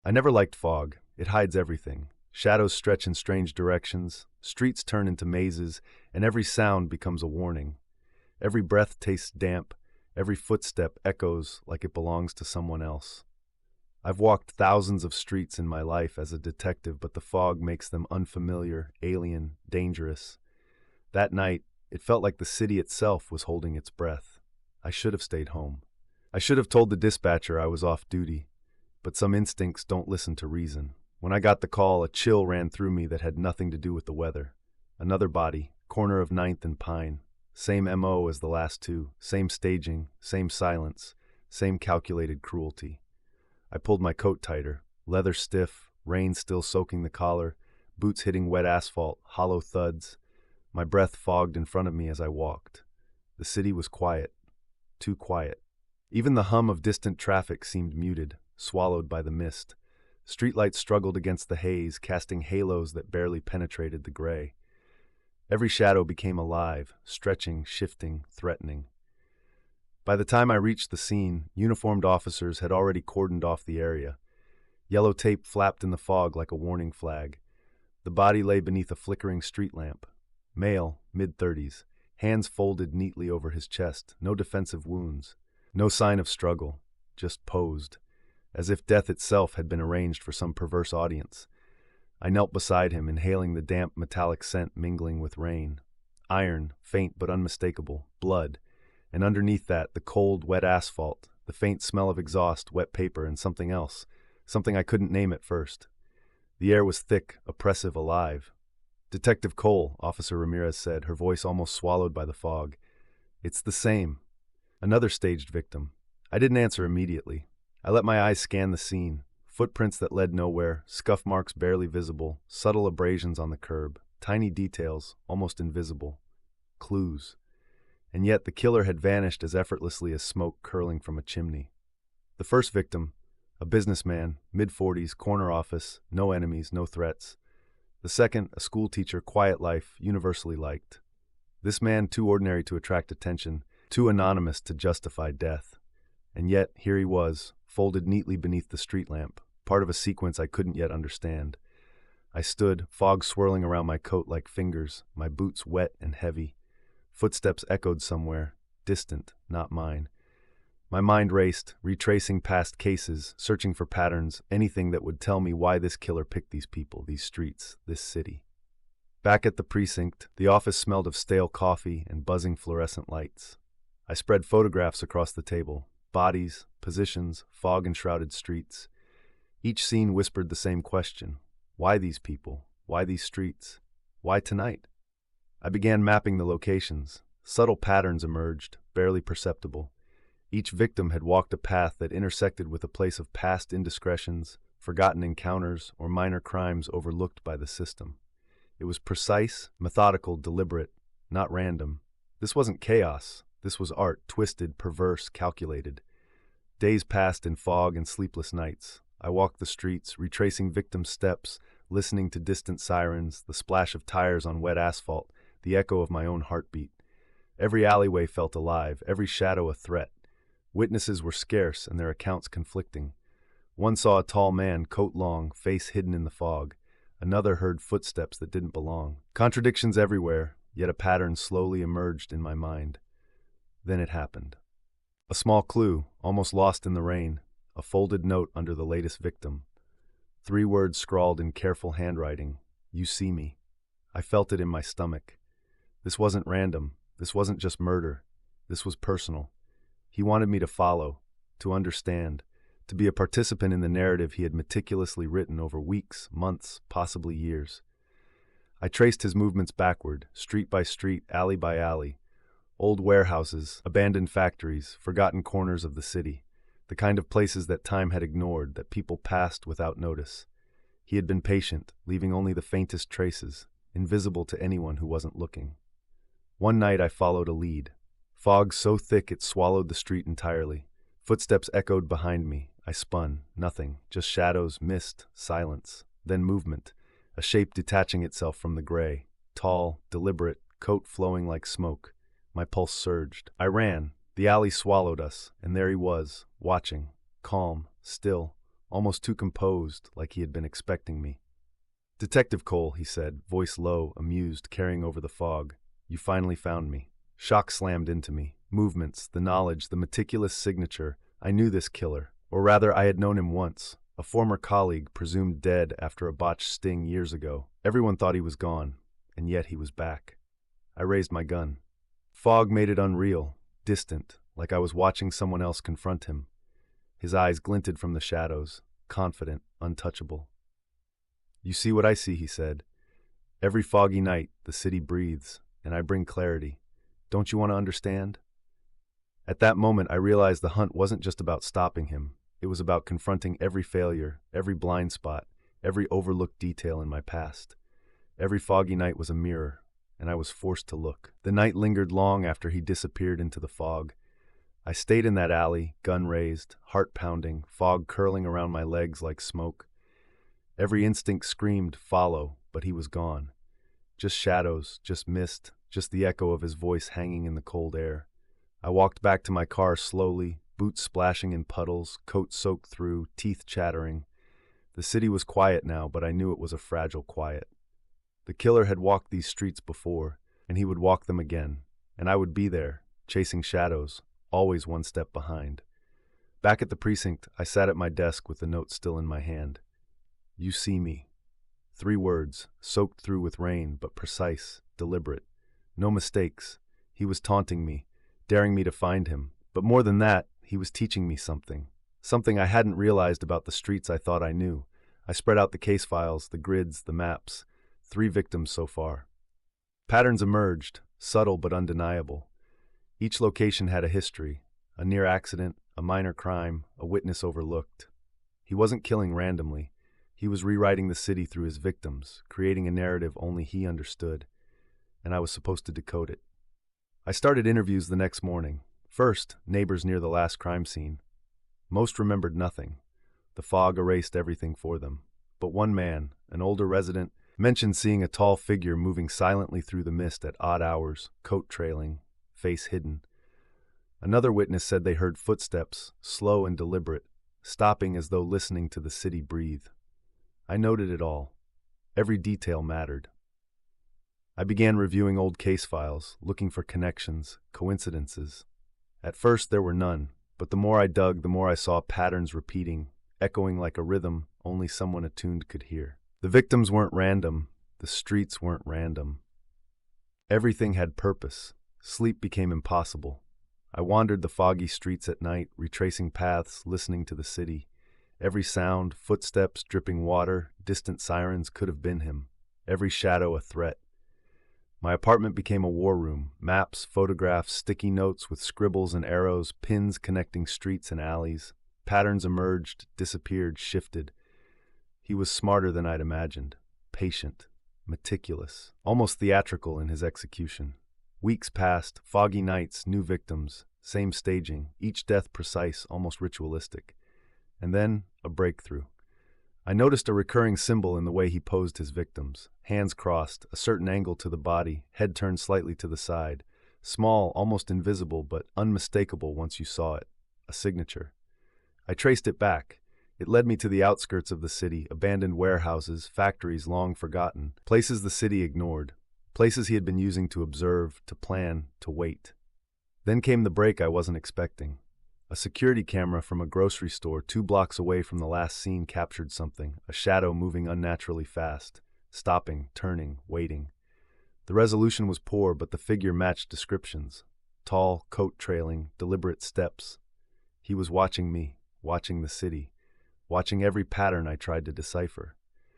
I never liked fog. It hides everything. Shadows stretch in strange directions, streets turn into mazes, and every sound becomes a warning. Every breath tastes damp, every footstep echoes like it belongs to someone else. I've walked thousands of streets in my life as a detective, but the fog makes them unfamiliar, alien, dangerous. That night, it felt like the city itself was holding its breath. I should have stayed home. I should have told the dispatcher I was off duty, but some instincts don't listen to reason. When I got the call, a chill ran through me that had nothing to do with the weather. Another body, corner of 9th and Pine. Same MO as the last two, same staging, same silence, same calculated cruelty. I pulled my coat tighter, leather stiff, rain still soaking the collar, boots hitting wet asphalt, hollow thuds. My breath fogged in front of me as I walked. The city was quiet, too quiet. Even the hum of distant traffic seemed muted, swallowed by the mist. Streetlights struggled against the haze, casting halos that barely penetrated the gray. Every shadow became alive, stretching, shifting, threatening. By the time I reached the scene, uniformed officers had already cordoned off the area. Yellow tape flapped in the fog like a warning flag. The body lay beneath a flickering street lamp. Male, mid-30s, hands folded neatly over his chest, no defensive wounds. No sign of struggle, just posed, as if death itself had been arranged for some perverse audience. I knelt beside him, inhaling the damp, metallic scent mingling with rain. Iron, faint but unmistakable, blood, and underneath that, the cold, wet asphalt, the faint smell of exhaust, wet paper, and something else, something I couldn't name at first. The air was thick, oppressive, alive. "Detective Cole," Officer Ramirez said, her voice almost swallowed by the fog. "It's the same." Another staged victim. I didn't answer immediately. I let my eyes scan the scene. Footprints that led nowhere, scuff marks barely visible, subtle abrasions on the curb, tiny details, almost invisible. Clues. And yet the killer had vanished as effortlessly as smoke curling from a chimney. The first victim, a businessman, mid-40s, corner office, no enemies, no threats. The second, a schoolteacher, quiet life, universally liked. This man too ordinary to attract attention, too anonymous to justify death. And yet, here he was, folded neatly beneath the street lamp, part of a sequence I couldn't yet understand. I stood, fog swirling around my coat like fingers, my boots wet and heavy. Footsteps echoed somewhere, distant, not mine. My mind raced, retracing past cases, searching for patterns, anything that would tell me why this killer picked these people, these streets, this city. Back at the precinct, the office smelled of stale coffee and buzzing fluorescent lights. I spread photographs across the table, bodies, positions, fog-enshrouded streets. Each scene whispered the same question. Why these people? Why these streets? Why tonight? I began mapping the locations. Subtle patterns emerged, barely perceptible. Each victim had walked a path that intersected with a place of past indiscretions, forgotten encounters, or minor crimes overlooked by the system. It was precise, methodical, deliberate, not random. This wasn't chaos. This was art, twisted, perverse, calculated. Days passed in fog and sleepless nights. I walked the streets, retracing victims' steps, listening to distant sirens, the splash of tires on wet asphalt, the echo of my own heartbeat. Every alleyway felt alive, every shadow a threat. Witnesses were scarce and their accounts conflicting. One saw a tall man, coat long, face hidden in the fog. Another heard footsteps that didn't belong. Contradictions everywhere, yet a pattern slowly emerged in my mind. Then it happened. A small clue, almost lost in the rain, a folded note under the latest victim. 3 words scrawled in careful handwriting, "You see me." I felt it in my stomach. This wasn't random. This wasn't just murder. This was personal. He wanted me to follow, to understand, to be a participant in the narrative he had meticulously written over weeks, months, possibly years. I traced his movements backward, street by street, alley by alley. Old warehouses, abandoned factories, forgotten corners of the city. The kind of places that time had ignored, that people passed without notice. He had been patient, leaving only the faintest traces, invisible to anyone who wasn't looking. One night I followed a lead. Fog so thick it swallowed the street entirely. Footsteps echoed behind me. I spun. Nothing. Just shadows, mist, silence. Then movement. A shape detaching itself from the gray. Tall, deliberate, coat flowing like smoke. My pulse surged. I ran. The alley swallowed us, and there he was, watching. Calm, still, almost too composed, like he had been expecting me. "Detective Cole," he said, voice low, amused, carrying over the fog. "You finally found me." Shock slammed into me. Movements, the knowledge, the meticulous signature. I knew this killer. Or rather, I had known him once. A former colleague, presumed dead after a botched sting years ago. Everyone thought he was gone, and yet he was back. I raised my gun. Fog made it unreal, distant, like I was watching someone else confront him. His eyes glinted from the shadows, confident, untouchable. "You see what I see," he said. "Every foggy night, the city breathes, and I bring clarity. Don't you want to understand?" At that moment, I realized the hunt wasn't just about stopping him. It was about confronting every failure, every blind spot, every overlooked detail in my past. Every foggy night was a mirror, and I was forced to look. The night lingered long after he disappeared into the fog. I stayed in that alley, gun raised, heart pounding, fog curling around my legs like smoke. Every instinct screamed, "Follow," but he was gone. Just shadows, just mist, just the echo of his voice hanging in the cold air. I walked back to my car slowly, boots splashing in puddles, coat soaked through, teeth chattering. The city was quiet now, but I knew it was a fragile quiet. The killer had walked these streets before, and he would walk them again, and I would be there, chasing shadows, always one step behind. Back at the precinct, I sat at my desk with the note still in my hand. "You see me." 3 words, soaked through with rain, but precise, deliberate. No mistakes. He was taunting me, daring me to find him. But more than that, he was teaching me something. Something I hadn't realized about the streets I thought I knew. I spread out the case files, the grids, the maps. 3 victims so far. Patterns emerged, subtle but undeniable. Each location had a history, a near accident, a minor crime, a witness overlooked. He wasn't killing randomly. He was rewriting the city through his victims, creating a narrative only he understood, and I was supposed to decode it. I started interviews the next morning. First, neighbors near the last crime scene. Most remembered nothing. The fog erased everything for them. But one man, an older resident, mentioned seeing a tall figure moving silently through the mist at odd hours, coat trailing, face hidden. Another witness said they heard footsteps, slow and deliberate, stopping as though listening to the city breathe. I noted it all. Every detail mattered. I began reviewing old case files, looking for connections, coincidences. At first there were none, but the more I dug, the more I saw patterns repeating, echoing like a rhythm only someone attuned could hear. The victims weren't random. The streets weren't random. Everything had purpose. Sleep became impossible. I wandered the foggy streets at night, retracing paths, listening to the city. Every sound, footsteps, dripping water, distant sirens could have been him. Every shadow a threat. My apartment became a war room. Maps, photographs, sticky notes with scribbles and arrows, pins connecting streets and alleys. Patterns emerged, disappeared, shifted. He was smarter than I'd imagined. Patient, meticulous, almost theatrical in his execution. Weeks passed, foggy nights, new victims, same staging, each death precise, almost ritualistic. And then, a breakthrough. I noticed a recurring symbol in the way he posed his victims. Hands crossed, a certain angle to the body, head turned slightly to the side. Small, almost invisible, but unmistakable once you saw it. A signature. I traced it back. It led me to the outskirts of the city, abandoned warehouses, factories long forgotten, places the city ignored, places he had been using to observe, to plan, to wait. Then came the break I wasn't expecting. A security camera from a grocery store 2 blocks away from the last scene captured something, a shadow moving unnaturally fast, stopping, turning, waiting. The resolution was poor, but the figure matched descriptions. Tall, coat trailing, deliberate steps. He was watching me, watching the city, watching every pattern I tried to decipher.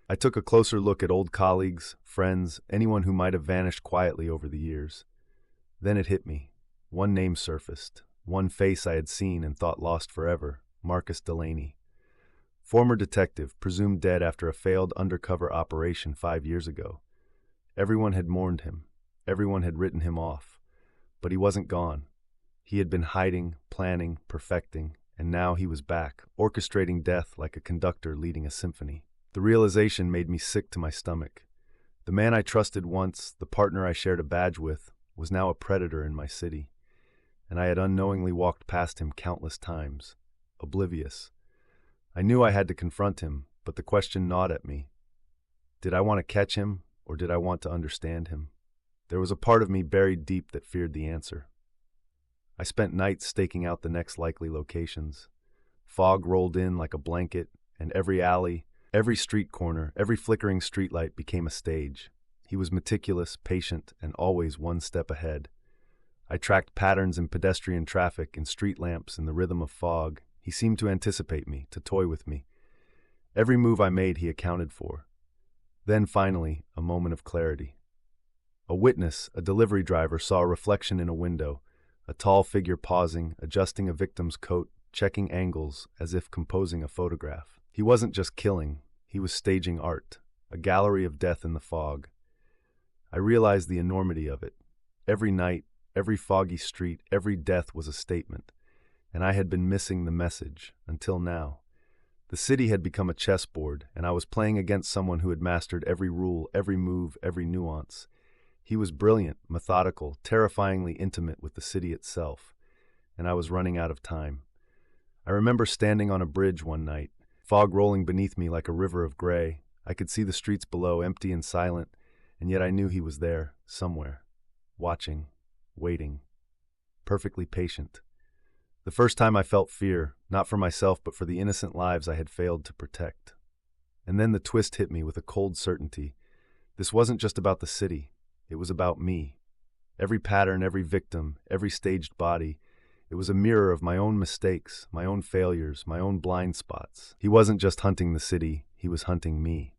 I took a closer look at old colleagues, friends, anyone who might have vanished quietly over the years. Then it hit me. One name surfaced. One face I had seen and thought lost forever, Marcus Delaney. Former detective, presumed dead after a failed undercover operation 5 years ago. Everyone had mourned him. Everyone had written him off. But he wasn't gone. He had been hiding, planning, perfecting, and now he was back, orchestrating death like a conductor leading a symphony. The realization made me sick to my stomach. The man I trusted once, the partner I shared a badge with, was now a predator in my city. And I had unknowingly walked past him countless times, oblivious. I knew I had to confront him, but the question gnawed at me. Did I want to catch him, or did I want to understand him? There was a part of me buried deep that feared the answer. I spent nights staking out the next likely locations. Fog rolled in like a blanket, and every alley, every street corner, every flickering streetlight became a stage. He was meticulous, patient, and always one step ahead. I tracked patterns in pedestrian traffic, in street lamps, in the rhythm of fog. He seemed to anticipate me, to toy with me. Every move I made he accounted for. Then, finally, a moment of clarity. A witness, a delivery driver, saw a reflection in a window, a tall figure pausing, adjusting a victim's coat, checking angles as if composing a photograph. He wasn't just killing, he was staging art, a gallery of death in the fog. I realized the enormity of it. Every night, every foggy street, every death was a statement, and I had been missing the message until now. The city had become a chessboard, and I was playing against someone who had mastered every rule, every move, every nuance. He was brilliant, methodical, terrifyingly intimate with the city itself, and I was running out of time. I remember standing on a bridge one night, fog rolling beneath me like a river of gray. I could see the streets below, empty and silent, and yet I knew he was there, somewhere, watching, waiting, perfectly patient. The first time I felt fear, not for myself but for the innocent lives I had failed to protect. And then the twist hit me with a cold certainty. This wasn't just about the city, it was about me. Every pattern, every victim, every staged body, it was a mirror of my own mistakes, my own failures, my own blind spots. He wasn't just hunting the city, he was hunting me.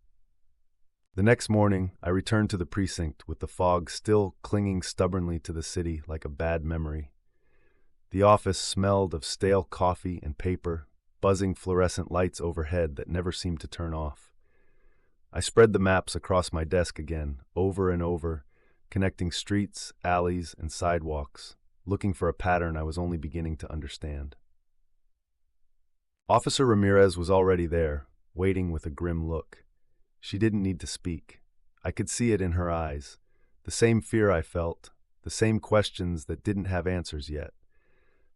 The next morning, I returned to the precinct with the fog still clinging stubbornly to the city like a bad memory. The office smelled of stale coffee and paper, buzzing fluorescent lights overhead that never seemed to turn off. I spread the maps across my desk again, over and over, connecting streets, alleys, and sidewalks, looking for a pattern I was only beginning to understand. Officer Ramirez was already there, waiting with a grim look. She didn't need to speak. I could see it in her eyes, the same fear I felt, the same questions that didn't have answers yet.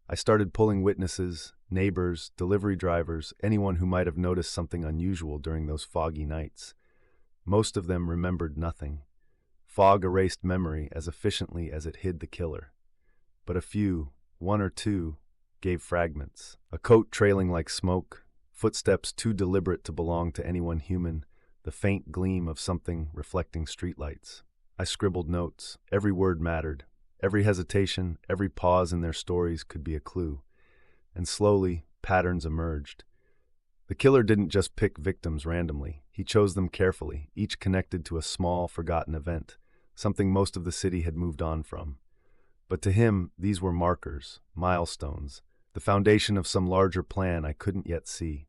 I started pulling witnesses, neighbors, delivery drivers, anyone who might have noticed something unusual during those foggy nights. Most of them remembered nothing. Fog erased memory as efficiently as it hid the killer. But a few, one or two, gave fragments. A coat trailing like smoke, footsteps too deliberate to belong to anyone human, the faint gleam of something reflecting streetlights. I scribbled notes. Every word mattered. Every hesitation, every pause in their stories could be a clue. And slowly, patterns emerged. The killer didn't just pick victims randomly. He chose them carefully, each connected to a small, forgotten event, something most of the city had moved on from. But to him, these were markers, milestones, the foundation of some larger plan I couldn't yet see.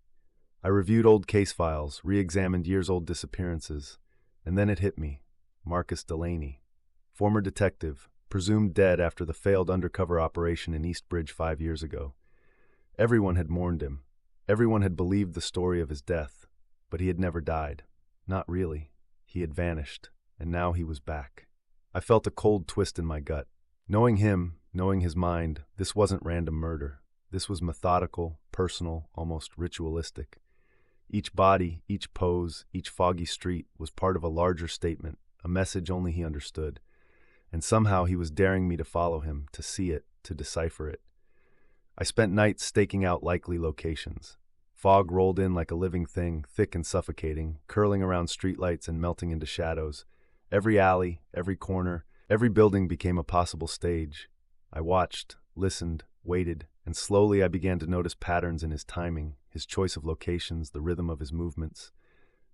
I reviewed old case files, re-examined years-old disappearances, and then it hit me. Marcus Delaney, former detective, presumed dead after the failed undercover operation in Eastbridge 5 years ago. Everyone had mourned him. Everyone had believed the story of his death, but he had never died. Not really. He had vanished, and now he was back. I felt a cold twist in my gut. Knowing him, knowing his mind, this wasn't random murder. This was methodical, personal, almost ritualistic. Each body, each pose, each foggy street was part of a larger statement, a message only he understood. And somehow he was daring me to follow him, to see it, to decipher it. I spent nights staking out likely locations. Fog rolled in like a living thing, thick and suffocating, curling around streetlights and melting into shadows. Every alley, every corner, every building became a possible stage. I watched, listened, waited, and slowly I began to notice patterns in his timing, his choice of locations, the rhythm of his movements.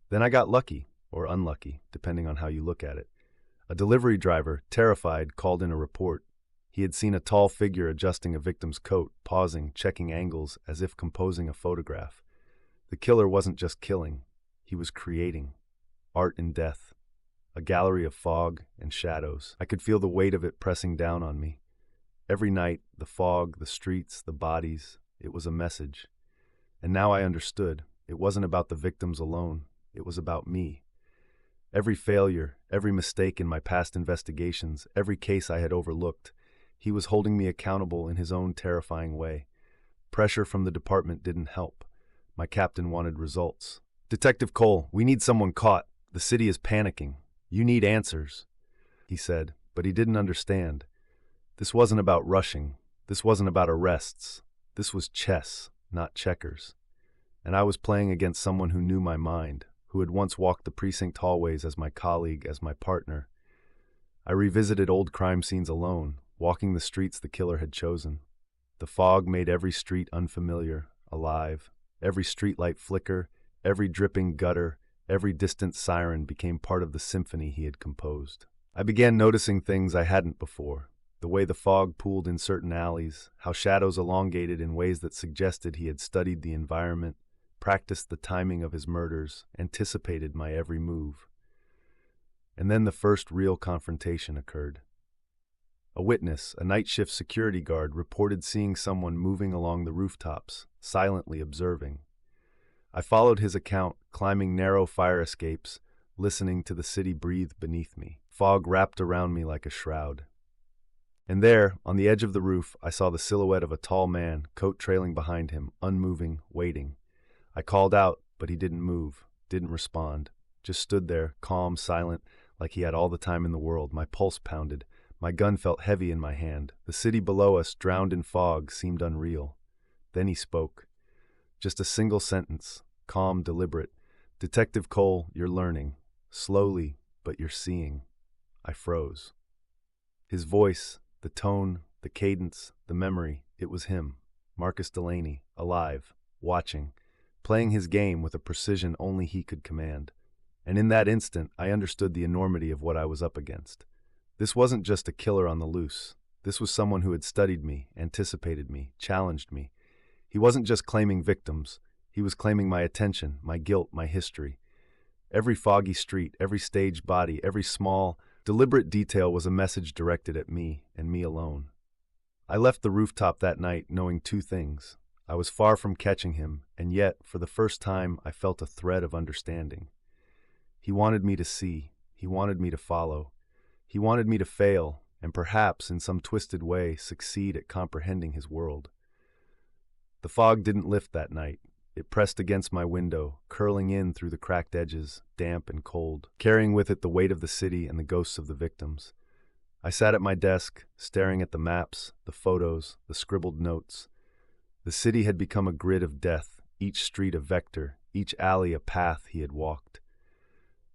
Then I got lucky, or unlucky, depending on how you look at it. A delivery driver, terrified, called in a report. He had seen a tall figure adjusting a victim's coat, pausing, checking angles, as if composing a photograph. The killer wasn't just killing, he was creating. Art in death. A gallery of fog and shadows. I could feel the weight of it pressing down on me. Every night, the fog, the streets, the bodies, it was a message. And now I understood. It wasn't about the victims alone. It was about me. Every failure, every mistake in my past investigations, every case I had overlooked, he was holding me accountable in his own terrifying way. Pressure from the department didn't help. My captain wanted results. "Detective Cole, we need someone caught. The city is panicking. You need answers," he said, but he didn't understand. This wasn't about rushing. This wasn't about arrests. This was chess, not checkers. And I was playing against someone who knew my mind, who had once walked the precinct hallways as my colleague, as my partner. I revisited old crime scenes alone, walking the streets the killer had chosen. The fog made every street unfamiliar, alive. Every streetlight flicker, every dripping gutter, every distant siren became part of the symphony he had composed. I began noticing things I hadn't before. The way the fog pooled in certain alleys, how shadows elongated in ways that suggested he had studied the environment, practiced the timing of his murders, anticipated my every move. And then the first real confrontation occurred. A witness, a night shift security guard, reported seeing someone moving along the rooftops, silently observing. I followed his account, climbing narrow fire escapes, listening to the city breathe beneath me. Fog wrapped around me like a shroud. And there, on the edge of the roof, I saw the silhouette of a tall man, coat trailing behind him, unmoving, waiting. I called out, but he didn't move, didn't respond, just stood there, calm, silent, like he had all the time in the world. My pulse pounded. My gun felt heavy in my hand. The city below us, drowned in fog, seemed unreal. Then he spoke. Just a single sentence, calm, deliberate. "Detective Cole, you're learning. Slowly, but you're seeing." I froze. His voice, the tone, the cadence, the memory, it was him, Marcus Delaney, alive, watching, playing his game with a precision only he could command. And in that instant, I understood the enormity of what I was up against. This wasn't just a killer on the loose. This was someone who had studied me, anticipated me, challenged me. He wasn't just claiming victims. He was claiming my attention, my guilt, my history. Every foggy street, every staged body, every small, deliberate detail was a message directed at me and me alone. I left the rooftop that night knowing two things. I was far from catching him, and yet, for the first time, I felt a thread of understanding. He wanted me to see. He wanted me to follow. He wanted me to fail, and perhaps, in some twisted way, succeed at comprehending his world. The fog didn't lift that night. It pressed against my window, curling in through the cracked edges, damp and cold, carrying with it the weight of the city and the ghosts of the victims. I sat at my desk, staring at the maps, the photos, the scribbled notes. The city had become a grid of death, each street a vector, each alley a path he had walked.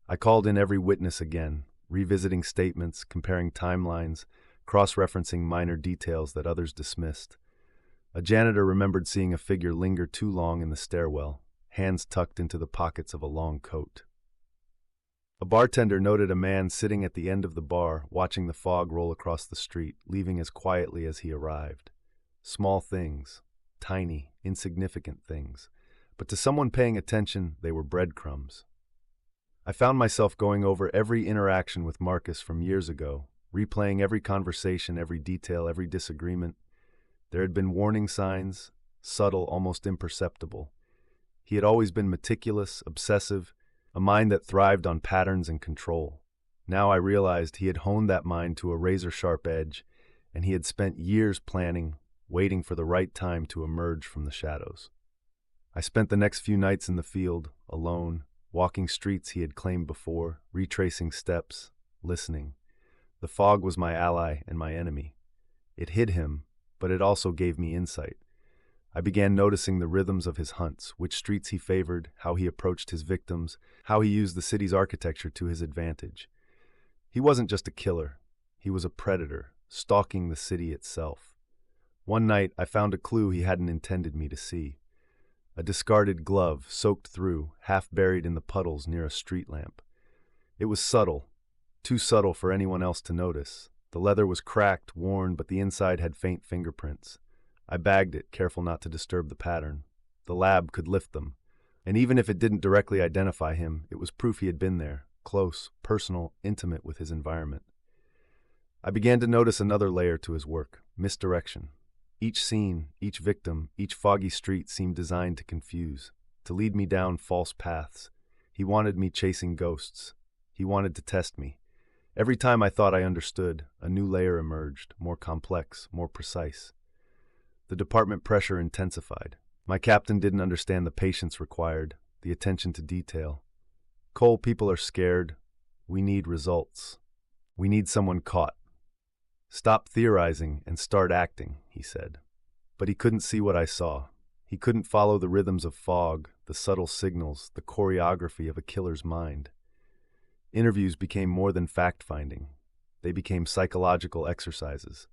I called in every witness again, revisiting statements, comparing timelines, cross-referencing minor details that others dismissed. A janitor remembered seeing a figure linger too long in the stairwell, hands tucked into the pockets of a long coat. A bartender noted a man sitting at the end of the bar, watching the fog roll across the street, leaving as quietly as he arrived. Small things, tiny, insignificant things, but to someone paying attention, they were breadcrumbs. I found myself going over every interaction with Marcus from years ago, replaying every conversation, every detail, every disagreement. There had been warning signs, subtle, almost imperceptible. He had always been meticulous, obsessive, a mind that thrived on patterns and control. Now I realized he had honed that mind to a razor-sharp edge, and he had spent years planning, waiting for the right time to emerge from the shadows. I spent the next few nights in the field, alone, walking streets he had claimed before, retracing steps, listening. The fog was my ally and my enemy. It hid him, but it also gave me insight. I began noticing the rhythms of his hunts, which streets he favored, how he approached his victims, how he used the city's architecture to his advantage. He wasn't just a killer. He was a predator, stalking the city itself. One night, I found a clue he hadn't intended me to see. A discarded glove, soaked through, half buried in the puddles near a street lamp. It was subtle, too subtle for anyone else to notice. The leather was cracked, worn, but the inside had faint fingerprints. I bagged it, careful not to disturb the pattern. The lab could lift them. And even if it didn't directly identify him, it was proof he had been there, close, personal, intimate with his environment. I began to notice another layer to his work, misdirection. Each scene, each victim, each foggy street seemed designed to confuse, to lead me down false paths. He wanted me chasing ghosts. He wanted to test me. Every time I thought I understood, a new layer emerged, more complex, more precise. The department pressure intensified. My captain didn't understand the patience required, the attention to detail. Cole, people are scared. We need results. We need someone caught. Stop theorizing and start acting, he said. But he couldn't see what I saw. He couldn't follow the rhythms of fog, the subtle signals, the choreography of a killer's mind. Interviews became more than fact-finding. They became psychological exercises.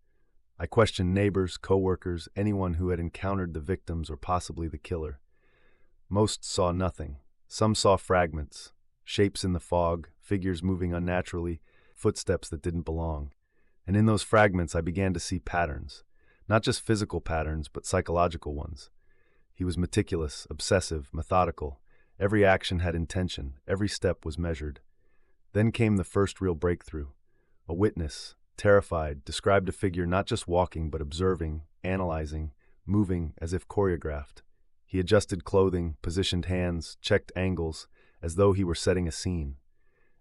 I questioned neighbors, coworkers, anyone who had encountered the victims or possibly the killer. Most saw nothing. Some saw fragments, shapes in the fog, figures moving unnaturally, footsteps that didn't belong. And in those fragments I began to see patterns. Not just physical patterns, but psychological ones. He was meticulous, obsessive, methodical. Every action had intention, every step was measured. Then came the first real breakthrough. A witness, terrified, described a figure not just walking but observing, analyzing, moving as if choreographed. He adjusted clothing, positioned hands, checked angles, as though he were setting a scene.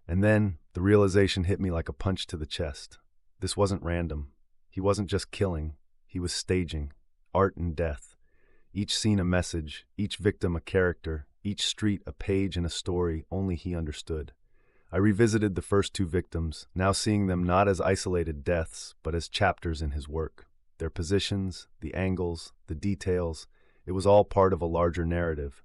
And then the realization hit me like a punch to the chest. This wasn't random. He wasn't just killing. He was staging. Art and death. Each scene a message, each victim a character, each street a page in a story only he understood. I revisited the first two victims, now seeing them not as isolated deaths, but as chapters in his work. Their positions, the angles, the details, it was all part of a larger narrative.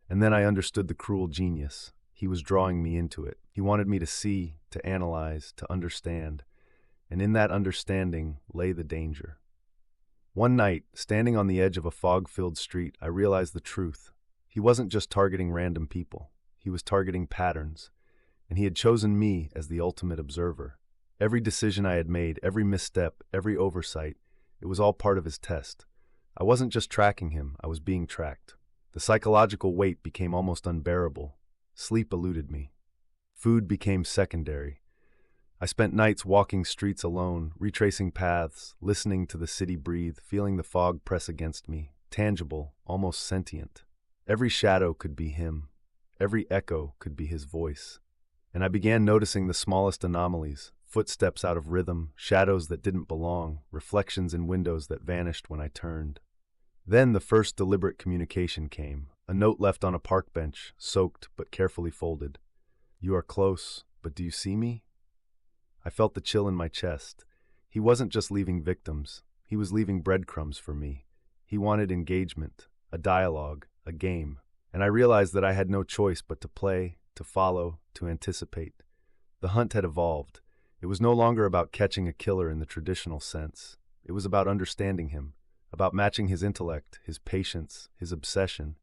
And then I understood the cruel genius. He was drawing me into it. He wanted me to see, to analyze, to understand. And in that understanding lay the danger. One night, standing on the edge of a fog-filled street, I realized the truth. He wasn't just targeting random people. He was targeting patterns. And he had chosen me as the ultimate observer. Every decision I had made, every misstep, every oversight, it was all part of his test. I wasn't just tracking him, I was being tracked. The psychological weight became almost unbearable. Sleep eluded me. Food became secondary. I spent nights walking streets alone, retracing paths, listening to the city breathe, feeling the fog press against me, tangible, almost sentient. Every shadow could be him. Every echo could be his voice. And I began noticing the smallest anomalies, footsteps out of rhythm, shadows that didn't belong, reflections in windows that vanished when I turned. Then the first deliberate communication came, a note left on a park bench, soaked but carefully folded. "You are close, but do you see me?" I felt the chill in my chest. He wasn't just leaving victims, he was leaving breadcrumbs for me. He wanted engagement, a dialogue, a game. And I realized that I had no choice but to play, to follow, to anticipate. The hunt had evolved. It was no longer about catching a killer in the traditional sense. It was about understanding him, about matching his intellect, his patience, his obsession.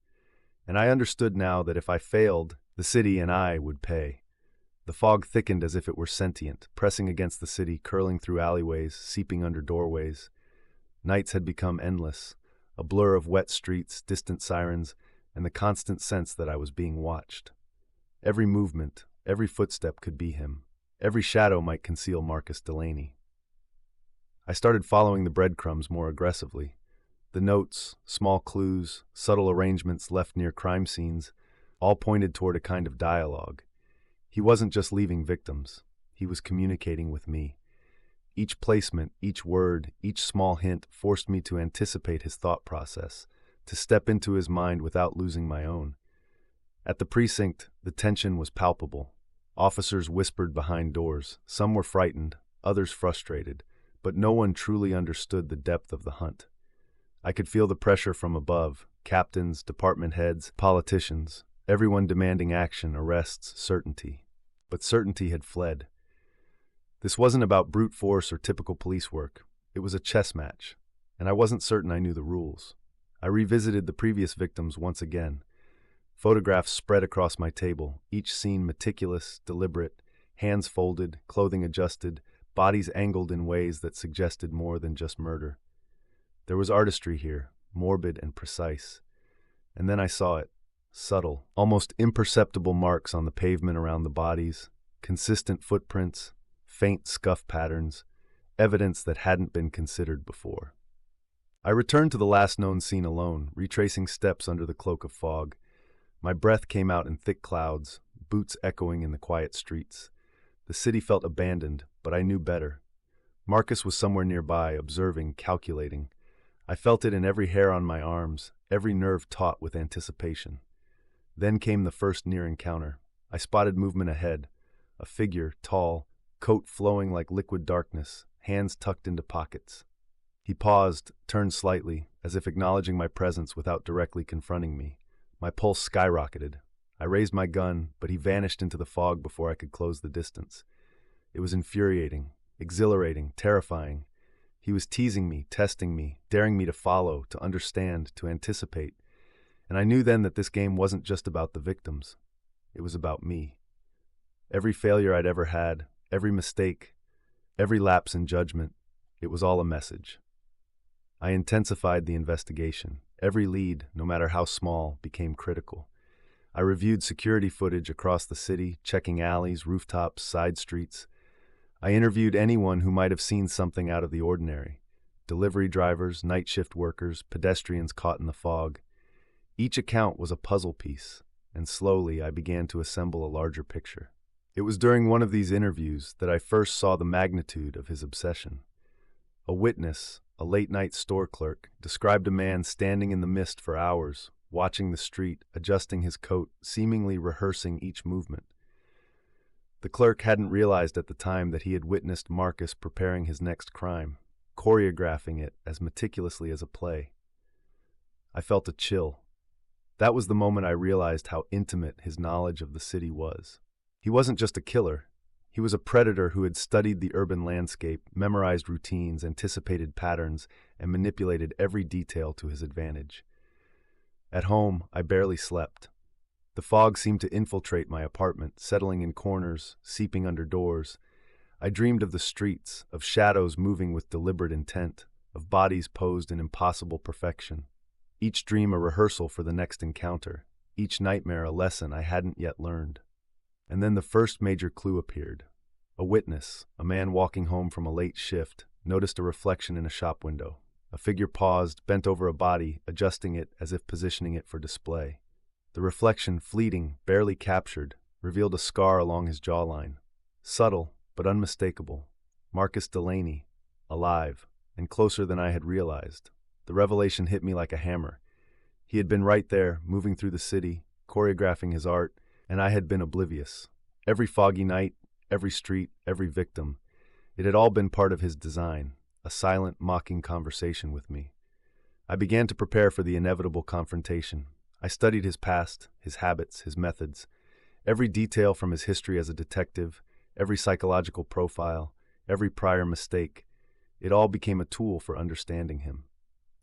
And I understood now that if I failed, the city and I would pay. The fog thickened as if it were sentient, pressing against the city, curling through alleyways, seeping under doorways. Nights had become endless, a blur of wet streets, distant sirens, and the constant sense that I was being watched. Every movement, every footstep could be him. Every shadow might conceal Marcus Delaney. I started following the breadcrumbs more aggressively. The notes, small clues, subtle arrangements left near crime scenes, all pointed toward a kind of dialogue. He wasn't just leaving victims. He was communicating with me. Each placement, each word, each small hint forced me to anticipate his thought process, to step into his mind without losing my own. At the precinct, the tension was palpable. Officers whispered behind doors. Some were frightened, others frustrated, but no one truly understood the depth of the hunt. I could feel the pressure from above, captains, department heads, politicians, everyone demanding action, arrests, certainty. But certainty had fled. This wasn't about brute force or typical police work. It was a chess match, and I wasn't certain I knew the rules. I revisited the previous victims once again. Photographs spread across my table, each scene meticulous, deliberate, hands folded, clothing adjusted, bodies angled in ways that suggested more than just murder. There was artistry here, morbid and precise. And then I saw it, subtle, almost imperceptible marks on the pavement around the bodies, consistent footprints, faint scuff patterns, evidence that hadn't been considered before. I returned to the last known scene alone, retracing steps under the cloak of fog. My breath came out in thick clouds, boots echoing in the quiet streets. The city felt abandoned, but I knew better. Marcus was somewhere nearby, observing, calculating. I felt it in every hair on my arms, every nerve taut with anticipation. Then came the first near encounter. I spotted movement ahead. A figure, tall, coat flowing like liquid darkness, hands tucked into pockets. He paused, turned slightly, as if acknowledging my presence without directly confronting me. My pulse skyrocketed. I raised my gun, but he vanished into the fog before I could close the distance. It was infuriating, exhilarating, terrifying. He was teasing me, testing me, daring me to follow, to understand, to anticipate. And I knew then that this game wasn't just about the victims. It was about me. Every failure I'd ever had, every mistake, every lapse in judgment, it was all a message. I intensified the investigation. Every lead, no matter how small, became critical. I reviewed security footage across the city, checking alleys, rooftops, side streets. I interviewed anyone who might have seen something out of the ordinary. Delivery drivers, night shift workers, pedestrians caught in the fog. Each account was a puzzle piece, and slowly I began to assemble a larger picture. It was during one of these interviews that I first saw the magnitude of his obsession. A witness, a late-night store clerk, described a man standing in the mist for hours, watching the street, adjusting his coat, seemingly rehearsing each movement. The clerk hadn't realized at the time that he had witnessed Marcus preparing his next crime, choreographing it as meticulously as a play. I felt a chill. That was the moment I realized how intimate his knowledge of the city was. He wasn't just a killer. He was a predator who had studied the urban landscape, memorized routines, anticipated patterns, and manipulated every detail to his advantage. At home, I barely slept. The fog seemed to infiltrate my apartment, settling in corners, seeping under doors. I dreamed of the streets, of shadows moving with deliberate intent, of bodies posed in impossible perfection. Each dream a rehearsal for the next encounter, each nightmare a lesson I hadn't yet learned. And then the first major clue appeared. A witness, a man walking home from a late shift, noticed a reflection in a shop window. A figure paused, bent over a body, adjusting it as if positioning it for display. The reflection, fleeting, barely captured, revealed a scar along his jawline. Subtle, but unmistakable. Marcus Delaney, alive, and closer than I had realized. The revelation hit me like a hammer. He had been right there, moving through the city, choreographing his art, and I had been oblivious. Every foggy night, every street, every victim. It had all been part of his design, a silent, mocking conversation with me. I began to prepare for the inevitable confrontation. I studied his past, his habits, his methods. Every detail from his history as a detective, every psychological profile, every prior mistake. It all became a tool for understanding him.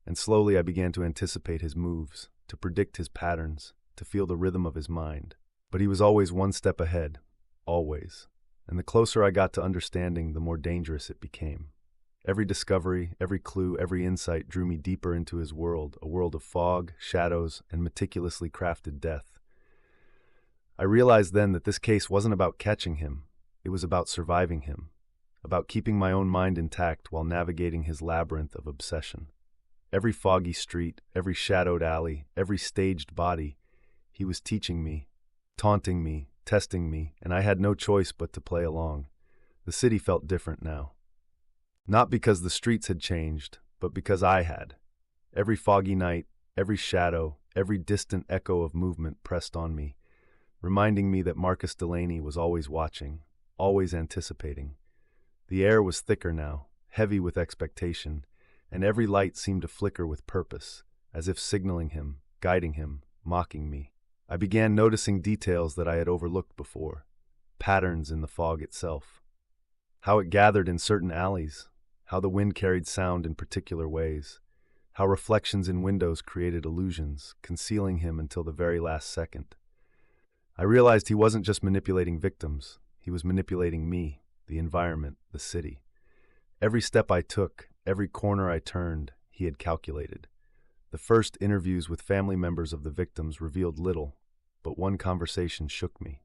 And slowly I began to anticipate his moves, to predict his patterns, to feel the rhythm of his mind. But he was always one step ahead, always. And the closer I got to understanding, the more dangerous it became. Every discovery, every clue, every insight drew me deeper into his world, a world of fog, shadows, and meticulously crafted death. I realized then that this case wasn't about catching him. It was about surviving him, about keeping my own mind intact while navigating his labyrinth of obsession. Every foggy street, every shadowed alley, every staged body, he was teaching me, taunting me, testing me, and I had no choice but to play along. The city felt different now. Not because the streets had changed, but because I had. Every foggy night, every shadow, every distant echo of movement pressed on me, reminding me that Marcus Delaney was always watching, always anticipating. The air was thicker now, heavy with expectation, and every light seemed to flicker with purpose, as if signaling him, guiding him, mocking me. I began noticing details that I had overlooked before, patterns in the fog itself. How it gathered in certain alleys, how the wind carried sound in particular ways, how reflections in windows created illusions, concealing him until the very last second. I realized he wasn't just manipulating victims, he was manipulating me, the environment, the city. Every step I took, every corner I turned, he had calculated. The first interviews with family members of the victims revealed little, but one conversation shook me.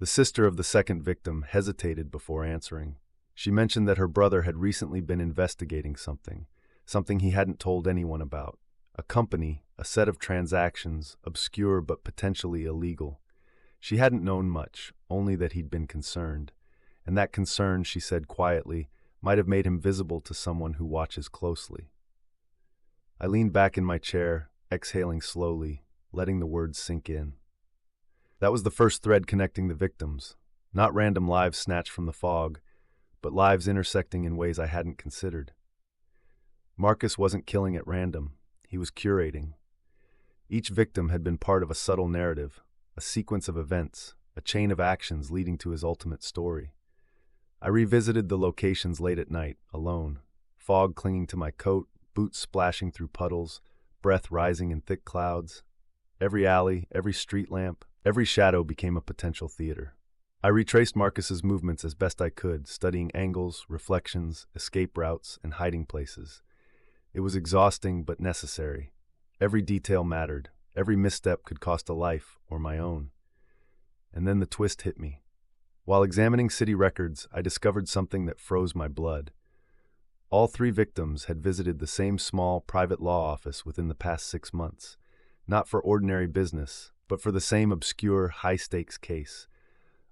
The sister of the second victim hesitated before answering. She mentioned that her brother had recently been investigating something he hadn't told anyone about. A company, a set of transactions, obscure but potentially illegal. She hadn't known much, only that he'd been concerned. And that concern, she said quietly, might have made him visible to someone who watches closely. I leaned back in my chair, exhaling slowly, letting the words sink in. That was the first thread connecting the victims, not random lives snatched from the fog, but lives intersecting in ways I hadn't considered. Marcus wasn't killing at random, he was curating. Each victim had been part of a subtle narrative, a sequence of events, a chain of actions leading to his ultimate story. I revisited the locations late at night, alone, fog clinging to my coat, boots splashing through puddles, breath rising in thick clouds. Every alley, every street lamp, every shadow became a potential theater. I retraced Marcus's movements as best I could, studying angles, reflections, escape routes, and hiding places. It was exhausting but necessary. Every detail mattered. Every misstep could cost a life, or my own. And then the twist hit me. While examining city records, I discovered something that froze my blood. All 3 victims had visited the same small, private law office within the past 6 months, not for ordinary business, but for the same obscure, high-stakes case,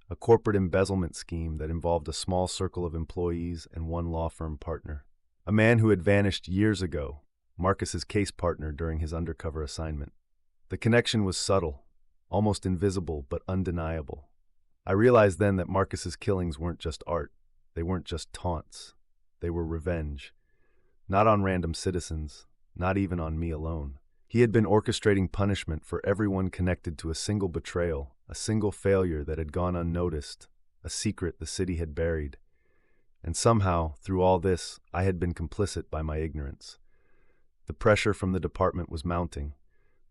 a corporate embezzlement scheme that involved a small circle of employees and 1 law firm partner. A man who had vanished years ago, Marcus's case partner during his undercover assignment. The connection was subtle, almost invisible but undeniable. I realized then that Marcus's killings weren't just art, they weren't just taunts. They were revenge. Not on random citizens, not even on me alone. He had been orchestrating punishment for everyone connected to a single betrayal, a single failure that had gone unnoticed, a secret the city had buried. And somehow, through all this, I had been complicit by my ignorance. The pressure from the department was mounting.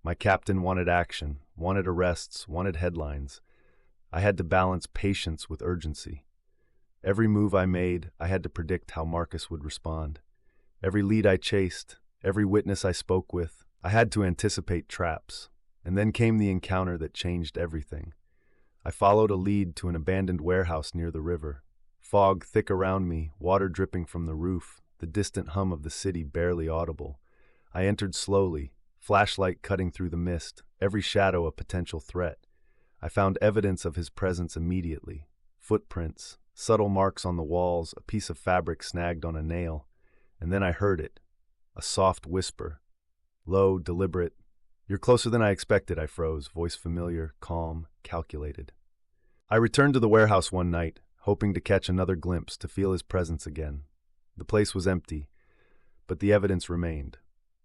My captain wanted action, wanted arrests, wanted headlines. I had to balance patience with urgency. Every move I made, I had to predict how Marcus would respond. Every lead I chased, every witness I spoke with, I had to anticipate traps. And then came the encounter that changed everything. I followed a lead to an abandoned warehouse near the river. Fog thick around me, water dripping from the roof, the distant hum of the city barely audible. I entered slowly, flashlight cutting through the mist, every shadow a potential threat. I found evidence of his presence immediately. Footprints, subtle marks on the walls, a piece of fabric snagged on a nail. And then I heard it, a soft whisper. Low, deliberate. "You're closer than I expected," I froze, voice familiar, calm, calculated. I returned to the warehouse one night, hoping to catch another glimpse, to feel his presence again. The place was empty, but the evidence remained.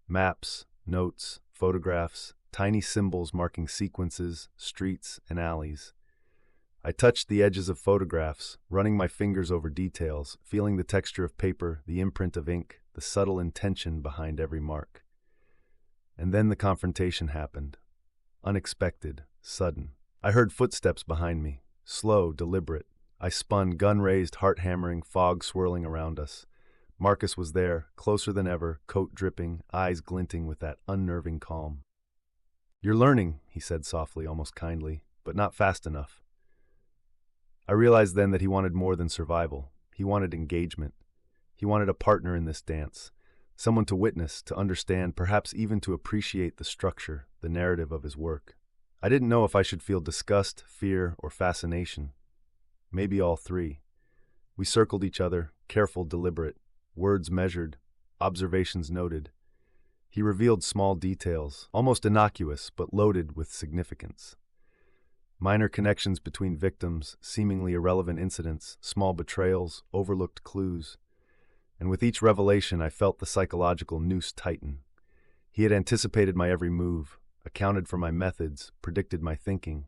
Maps, notes, photographs, tiny symbols marking sequences, streets, and alleys. I touched the edges of photographs, running my fingers over details, feeling the texture of paper, the imprint of ink, the subtle intention behind every mark. And then the confrontation happened. Unexpected, sudden. I heard footsteps behind me, slow, deliberate. I spun, gun raised, heart hammering, fog swirling around us. Marcus was there, closer than ever, coat dripping, eyes glinting with that unnerving calm. "You're learning," he said softly, almost kindly, "but not fast enough." I realized then that he wanted more than survival. He wanted engagement. He wanted a partner in this dance, someone to witness, to understand, perhaps even to appreciate the structure, the narrative of his work. I didn't know if I should feel disgust, fear, or fascination. Maybe all 3. We circled each other, careful, deliberate, words measured, observations noted. He revealed small details, almost innocuous but loaded with significance. Minor connections between victims, seemingly irrelevant incidents, small betrayals, overlooked clues. And with each revelation, I felt the psychological noose tighten. He had anticipated my every move, accounted for my methods, predicted my thinking.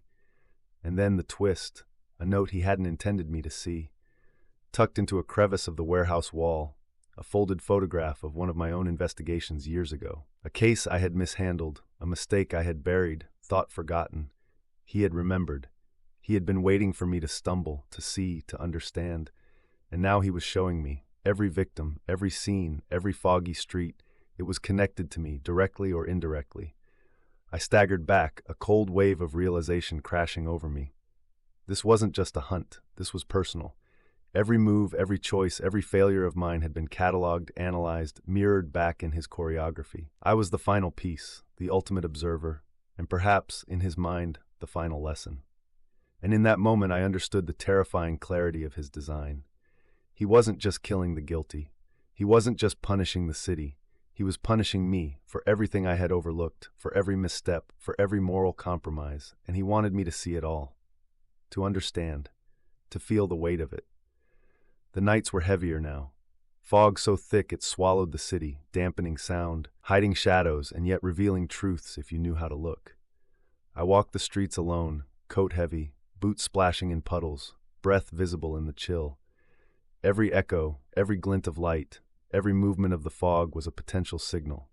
And then the twist, a note he hadn't intended me to see. Tucked into a crevice of the warehouse wall, a folded photograph of one of my own investigations years ago. A case I had mishandled, a mistake I had buried, thought forgotten. He had remembered. He had been waiting for me to stumble, to see, to understand. And now he was showing me. Every victim, every scene, every foggy street, it was connected to me, directly or indirectly. I staggered back, a cold wave of realization crashing over me. This wasn't just a hunt, this was personal. Every move, every choice, every failure of mine had been cataloged, analyzed, mirrored back in his choreography. I was the final piece, the ultimate observer, and perhaps, in his mind, the final lesson. And in that moment I understood the terrifying clarity of his design. He wasn't just killing the guilty. He wasn't just punishing the city. He was punishing me for everything I had overlooked, for every misstep, for every moral compromise, and he wanted me to see it all, to understand, to feel the weight of it. The nights were heavier now. Fog so thick it swallowed the city, dampening sound, hiding shadows, and yet revealing truths if you knew how to look. I walked the streets alone, coat heavy, boots splashing in puddles, breath visible in the chill. Every echo, every glint of light, every movement of the fog was a potential signal.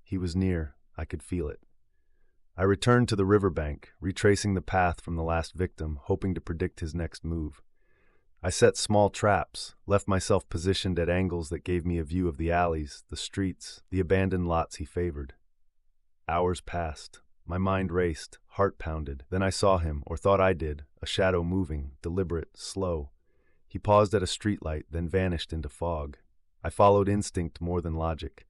He was near, I could feel it. I returned to the riverbank, retracing the path from the last victim, hoping to predict his next move. I set small traps, left myself positioned at angles that gave me a view of the alleys, the streets, the abandoned lots he favored. Hours passed. My mind raced, heart pounded. Then I saw him, or thought I did, a shadow moving, deliberate, slow. He paused at a streetlight, then vanished into fog. I followed instinct more than logic.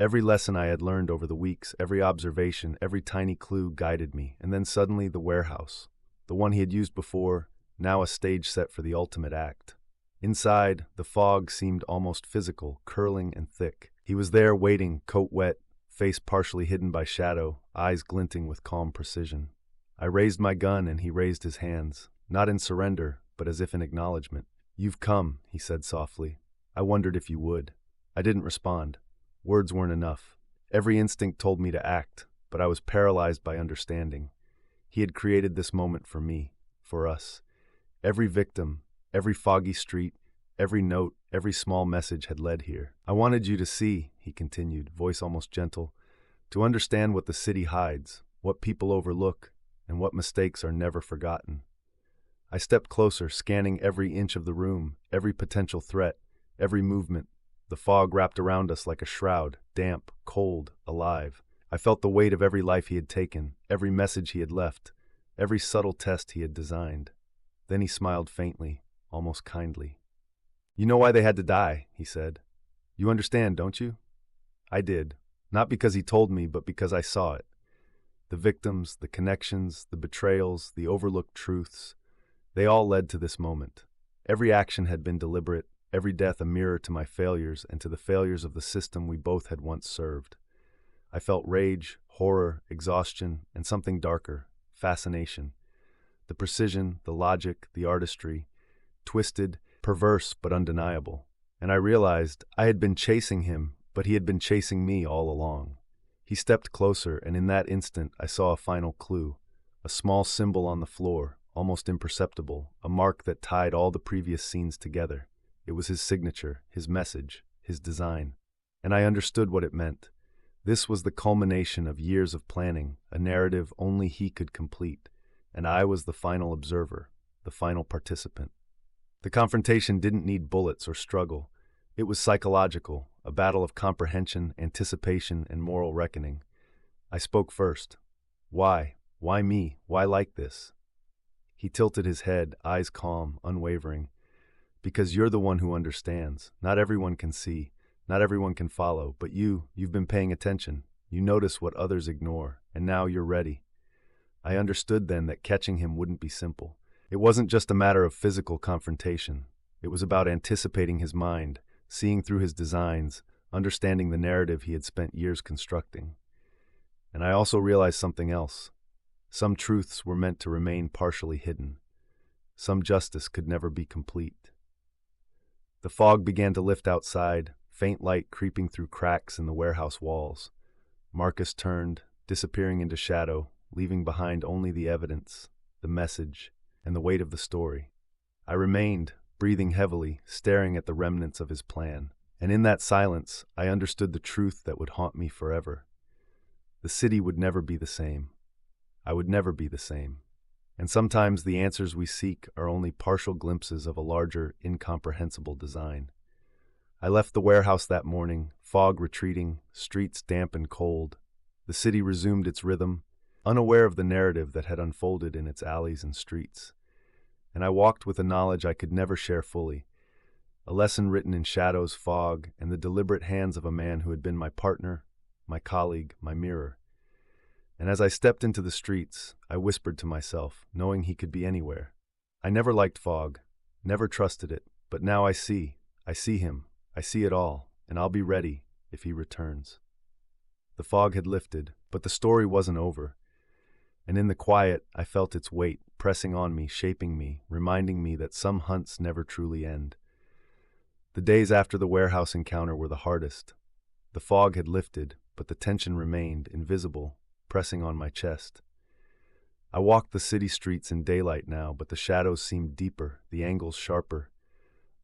Every lesson I had learned over the weeks, every observation, every tiny clue guided me, and then suddenly the warehouse. The one he had used before, now a stage set for the ultimate act. Inside, the fog seemed almost physical, curling and thick. He was there waiting, coat wet, face partially hidden by shadow, eyes glinting with calm precision. I raised my gun and he raised his hands, not in surrender, but as if in acknowledgement. "You've come," he said softly. "I wondered if you would." I didn't respond. Words weren't enough. Every instinct told me to act, but I was paralyzed by understanding. He had created this moment for me, for us. Every victim, every foggy street, every note, every small message had led here. "I wanted you to see," he continued, voice almost gentle, "to understand what the city hides, what people overlook, and what mistakes are never forgotten." I stepped closer, scanning every inch of the room, every potential threat, every movement. The fog wrapped around us like a shroud, damp, cold, alive. I felt the weight of every life he had taken, every message he had left, every subtle test he had designed. Then he smiled faintly, almost kindly. "You know why they had to die," he said. "You understand, don't you?" I did, not because he told me, but because I saw it. The victims, the connections, the betrayals, the overlooked truths, they all led to this moment. Every action had been deliberate, every death a mirror to my failures and to the failures of the system we both had once served. I felt rage, horror, exhaustion, and something darker, fascination. The precision, the logic, the artistry, twisted, perverse but undeniable. And I realized I had been chasing him, but he had been chasing me all along. He stepped closer, and in that instant I saw a final clue, a small symbol on the floor, almost imperceptible, a mark that tied all the previous scenes together. It was his signature, his message, his design. And I understood what it meant. This was the culmination of years of planning, a narrative only he could complete, and I was the final observer, the final participant. The confrontation didn't need bullets or struggle. It was psychological, a battle of comprehension, anticipation, and moral reckoning. I spoke first. "Why? Why me? Why like this?" He tilted his head, eyes calm, unwavering. "Because you're the one who understands. Not everyone can see, not everyone can follow, but you've been paying attention. You notice what others ignore, and now you're ready." I understood then that catching him wouldn't be simple. It wasn't just a matter of physical confrontation. It was about anticipating his mind, seeing through his designs, understanding the narrative he had spent years constructing. And I also realized something else. Some truths were meant to remain partially hidden. Some justice could never be complete. The fog began to lift outside, faint light creeping through cracks in the warehouse walls. Marcus turned, disappearing into shadow, leaving behind only the evidence, the message, and the weight of the story. I remained, breathing heavily, staring at the remnants of his plan. And in that silence, I understood the truth that would haunt me forever. The city would never be the same. I would never be the same. And sometimes the answers we seek are only partial glimpses of a larger, incomprehensible design. I left the warehouse that morning, fog retreating, streets damp and cold. The city resumed its rhythm, unaware of the narrative that had unfolded in its alleys and streets. And I walked with a knowledge I could never share fully, a lesson written in shadows, fog, and the deliberate hands of a man who had been my partner, my colleague, my mirror. And as I stepped into the streets, I whispered to myself, knowing he could be anywhere. I never liked fog, never trusted it, but now I see him, I see it all, and I'll be ready, if he returns. The fog had lifted, but the story wasn't over. And in the quiet, I felt its weight, pressing on me, shaping me, reminding me that some hunts never truly end. The days after the warehouse encounter were the hardest. The fog had lifted, but the tension remained, invisible, pressing on my chest. I walked the city streets in daylight now, but the shadows seemed deeper, the angles sharper.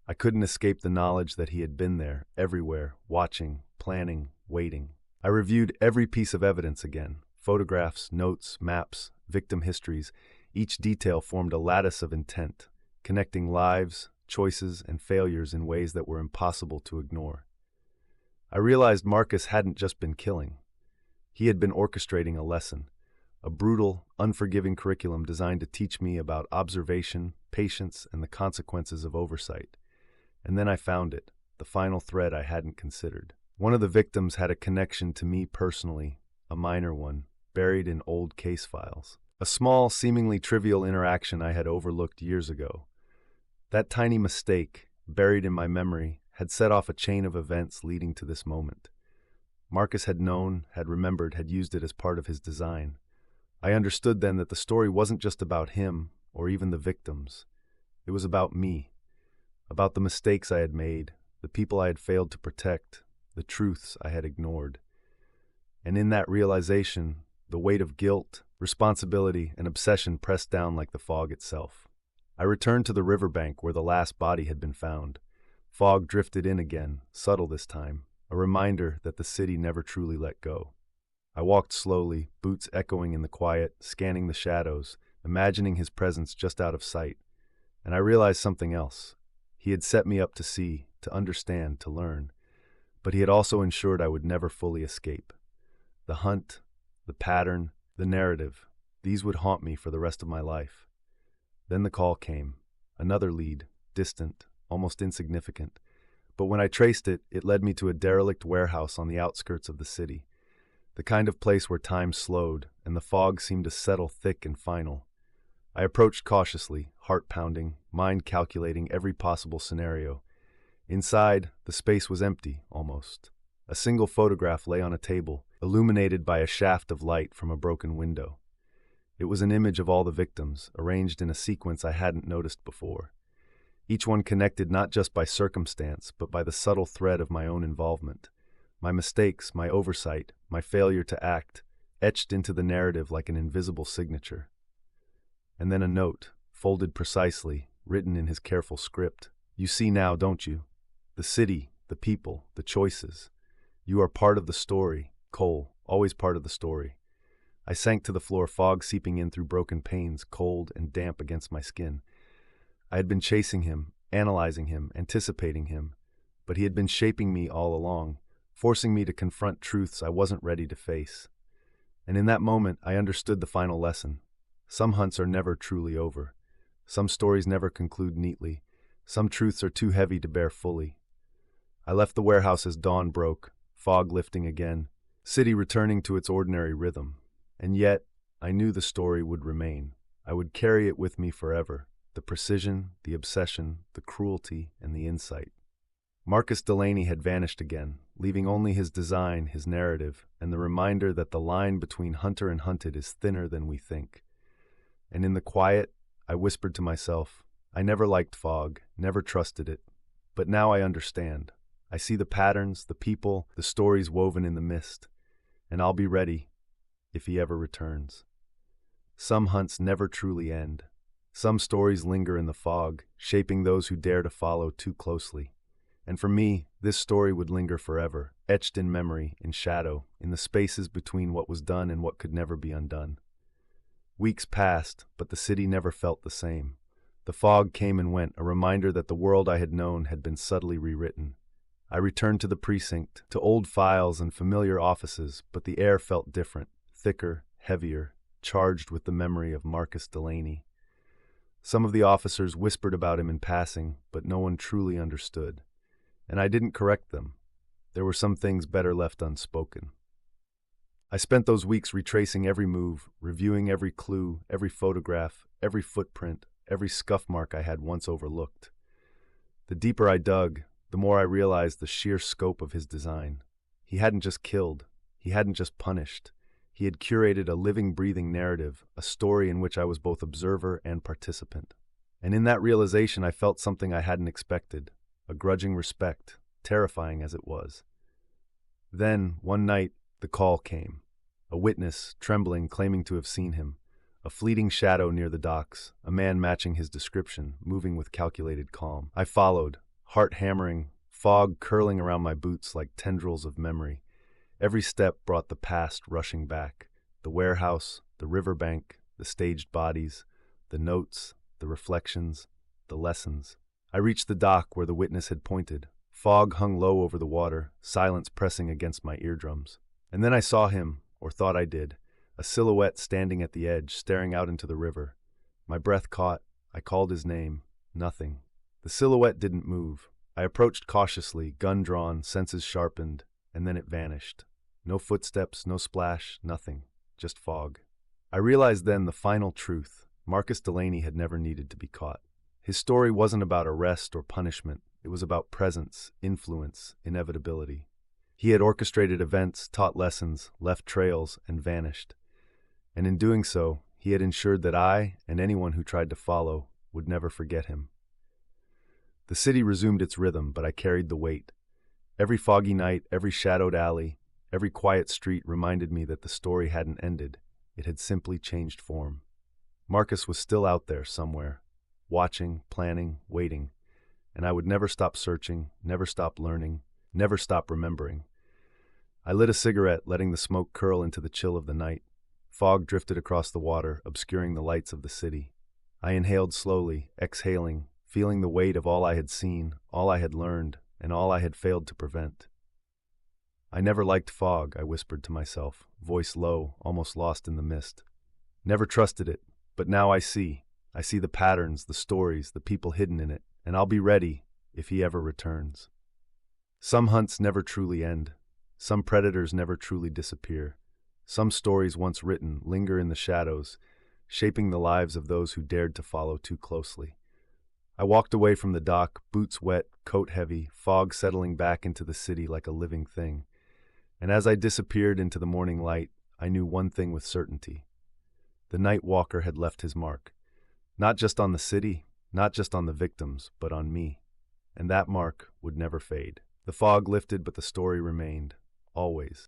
I couldn't escape the knowledge that he had been there, everywhere, watching, planning, waiting. I reviewed every piece of evidence again. Photographs, notes, maps, victim histories. Each detail formed a lattice of intent, connecting lives, choices, and failures in ways that were impossible to ignore. I realized Marcus hadn't just been killing. He had been orchestrating a lesson, a brutal, unforgiving curriculum designed to teach me about observation, patience, and the consequences of oversight. And then I found it, the final thread I hadn't considered. One of the victims had a connection to me personally, a minor one, buried in old case files. A small, seemingly trivial interaction I had overlooked years ago. That tiny mistake, buried in my memory, had set off a chain of events leading to this moment. Marcus had known, had remembered, had used it as part of his design. I understood then that the story wasn't just about him, or even the victims. It was about me, about the mistakes I had made, the people I had failed to protect, the truths I had ignored. And in that realization, the weight of guilt, responsibility, and obsession pressed down like the fog itself. I returned to the riverbank where the last body had been found. Fog drifted in again, subtle this time, a reminder that the city never truly let go. I walked slowly, boots echoing in the quiet, scanning the shadows, imagining his presence just out of sight. And I realized something else. He had set me up to see, to understand, to learn. But he had also ensured I would never fully escape. The hunt, the pattern, the narrative, these would haunt me for the rest of my life. Then the call came. Another lead, distant, almost insignificant. But when I traced it, it led me to a derelict warehouse on the outskirts of the city. The kind of place where time slowed, and the fog seemed to settle thick and final. I approached cautiously, heart pounding, mind calculating every possible scenario. Inside, the space was empty, almost. A single photograph lay on a table, illuminated by a shaft of light from a broken window. It was an image of all the victims, arranged in a sequence I hadn't noticed before. Each one connected not just by circumstance, but by the subtle thread of my own involvement. My mistakes, my oversight, my failure to act, etched into the narrative like an invisible signature. And then a note, folded precisely, written in his careful script. You see now, don't you? The city, the people, the choices. You are part of the story, Cole, always part of the story. I sank to the floor, fog seeping in through broken panes, cold and damp against my skin. I had been chasing him, analyzing him, anticipating him, but he had been shaping me all along, forcing me to confront truths I wasn't ready to face. And in that moment, I understood the final lesson. Some hunts are never truly over. Some stories never conclude neatly. Some truths are too heavy to bear fully. I left the warehouse as dawn broke, fog lifting again, city returning to its ordinary rhythm. And yet, I knew the story would remain. I would carry it with me forever. The precision, the obsession, the cruelty, and the insight. Marcus Delaney had vanished again, leaving only his design, his narrative, and the reminder that the line between hunter and hunted is thinner than we think. And in the quiet, I whispered to myself, I never liked fog, never trusted it. But now I understand. I see the patterns, the people, the stories woven in the mist. And I'll be ready, if he ever returns. Some hunts never truly end. Some stories linger in the fog, shaping those who dare to follow too closely. And for me, this story would linger forever, etched in memory, in shadow, in the spaces between what was done and what could never be undone. Weeks passed, but the city never felt the same. The fog came and went, a reminder that the world I had known had been subtly rewritten. I returned to the precinct, to old files and familiar offices, but the air felt different, thicker, heavier, charged with the memory of Marcus Delaney. Some of the officers whispered about him in passing, but no one truly understood. And I didn't correct them. There were some things better left unspoken. I spent those weeks retracing every move, reviewing every clue, every photograph, every footprint, every scuff mark I had once overlooked. The deeper I dug, the more I realized the sheer scope of his design. He hadn't just killed. He hadn't just punished. He had curated a living, breathing narrative, a story in which I was both observer and participant. And in that realization, I felt something I hadn't expected, a grudging respect, terrifying as it was. Then, one night, the call came. A witness, trembling, claiming to have seen him. A fleeting shadow near the docks, a man matching his description, moving with calculated calm. I followed, heart hammering, fog curling around my boots like tendrils of memory. Every step brought the past rushing back. The warehouse, the riverbank, the staged bodies, the notes, the reflections, the lessons. I reached the dock where the witness had pointed. Fog hung low over the water, silence pressing against my eardrums. And then I saw him, or thought I did, a silhouette standing at the edge, staring out into the river. My breath caught. I called his name. Nothing. The silhouette didn't move. I approached cautiously, gun drawn, senses sharpened, and then it vanished. No footsteps, no splash, nothing. Just fog. I realized then the final truth. Marcus Delaney had never needed to be caught. His story wasn't about arrest or punishment. It was about presence, influence, inevitability. He had orchestrated events, taught lessons, left trails, and vanished. And in doing so, he had ensured that I, and anyone who tried to follow, would never forget him. The city resumed its rhythm, but I carried the weight. Every foggy night, every shadowed alley, every quiet street reminded me that the story hadn't ended. It had simply changed form. Marcus was still out there somewhere, watching, planning, waiting, and I would never stop searching, never stop learning, never stop remembering. I lit a cigarette, letting the smoke curl into the chill of the night. Fog drifted across the water, obscuring the lights of the city. I inhaled slowly, exhaling, feeling the weight of all I had seen, all I had learned, and all I had failed to prevent. I never liked fog, I whispered to myself, voice low, almost lost in the mist. Never trusted it, but now I see. I see the patterns, the stories, the people hidden in it, and I'll be ready if he ever returns. Some hunts never truly end. Some predators never truly disappear. Some stories once written linger in the shadows, shaping the lives of those who dared to follow too closely. I walked away from the dock, boots wet, coat heavy, fog settling back into the city like a living thing. And as I disappeared into the morning light, I knew one thing with certainty. The night walker had left his mark. Not just on the city, not just on the victims, but on me. And that mark would never fade. The fog lifted, but the story remained. Always.